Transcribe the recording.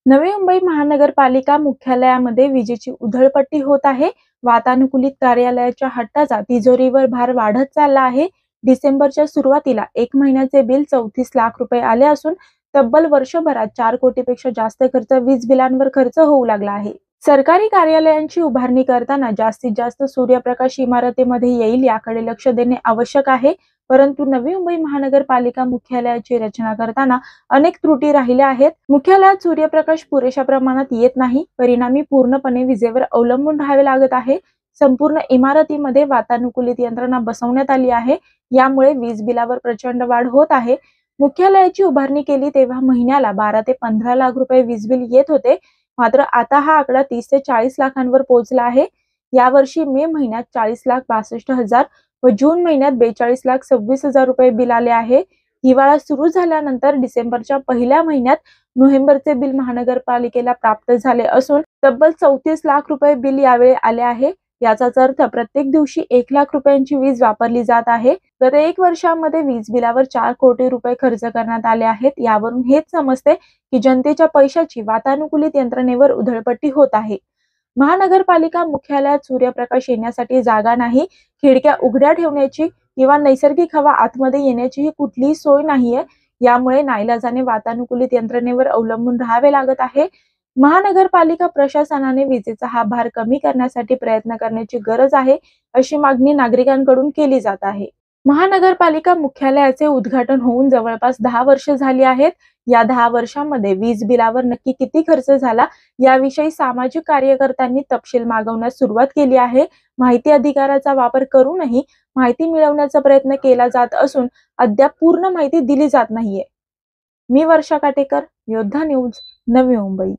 नवी मुंबई महानगरपालिका मुख्यालयामध्ये विजेची उधळपट्टी होत आहे. वातानुकूलित कार्यालयाच्या हट्टाचा तिजोरीवर भार वाढत चालला आहे. डिसेंबरच्या सुरुवातीला 1 महिन्याचे बिल 34 लाख रुपये आले असून तब्बल वर्षभरात 4 कोटीपेक्षा जास्त खर्च वीज बिलांवर खर्च होऊ लागला आहे. सरकारी कार्यालयांची उभारणी करताना जास्तीत जास्त सूर्यप्रकाश इमारतीमध्ये येईल याकडे लक्ष देणे आवश्यक आहे. परंतु नवी मुंबई महानगरपालिका मुख्यालयाची रचना करताना अनेक त्रुटी राहिल्या आहेत. मुख्यालयात सूर्यप्रकाश पुरेशा प्रमाणात येत नाही, परिणामी पूर्णपणे विजेवर अवलंबून राहावे लागत आहे. संपूर्ण इमारतीमध्ये वातानुकूलित यंत्रणा बसवण्यात आली आहे. यामुळे वीज बिलावर प्रचंड वाढ होत आहे. मुख्यालयाची उभारणी केली तेव्हा महिन्याला 12 ते 15 लाख रुपये वीज बिल येत होते. मात्र आता हा आकडा 30 ते 40 लाखांवर पोहोचला आहे. यावर्षी मे महिन्यात 40,62,000 व जून महिन्यात 42,26,000 रुपये बिल आले आहे. हिवाळा सुरू झाल्यानंतर डिसेंबरच्या पहिल्या महिन्यात नोव्हेंबरचे बिल महानगरपालिकेला प्राप्त झाले असून तब्बल 34 लाख रुपये बिल यावेळी आले आहे. याचाच अर्थ प्रत्येक दिवशी 1 लाख रुपयांची वीज वापरली जात आहे. गत 1 वर्षामध्ये वीज बिलावर 4 कोटी रुपये खर्च करण्यात आले आहेत. यावरून हेच समजते की जनतेच्या पैशाची वातानुकूलित यंत्रणेवर उधळपट्टी होत आहे. महानगरपालिका मुख्यालयात सूर्यप्रकाश येण्यासाठी जागा नाही, खिडक्या उघड्या ठेवण्याची किंवा नैसर्गिक हवा आतमध्ये येण्याची कुठलीही सोय नाहीये. यामुळे नाईलाजाने वातानुकूलित यंत्रणेवर अवलंबून राहावे लागत आहे. महानगरपालिका प्रशासनाने विजेचा हा भार कमी करण्यासाठी प्रयत्न करण्याची गरज आहे, अशी मागणी नागरिकांकडून केली जात आहे. महानगरपालिका मुख्यालयाचे उद्घाटन होऊन जवळपास 10 वर्ष झाली आहेत. या 10 वर्षांमध्ये वीज बिलावर नक्की किती खर्च झाला याविषयी सामाजिक कार्यकर्त्यांनी तपशील मागवण्यास सुरुवात केली आहे. माहिती अधिकाराचा वापर करूनही माहिती मिळवण्याचा प्रयत्न केला जात असून अद्याप पूर्ण माहिती दिली जात नाहीये. मी वर्षा काटेकर, योद्धा न्यूज, नवी मुंबई.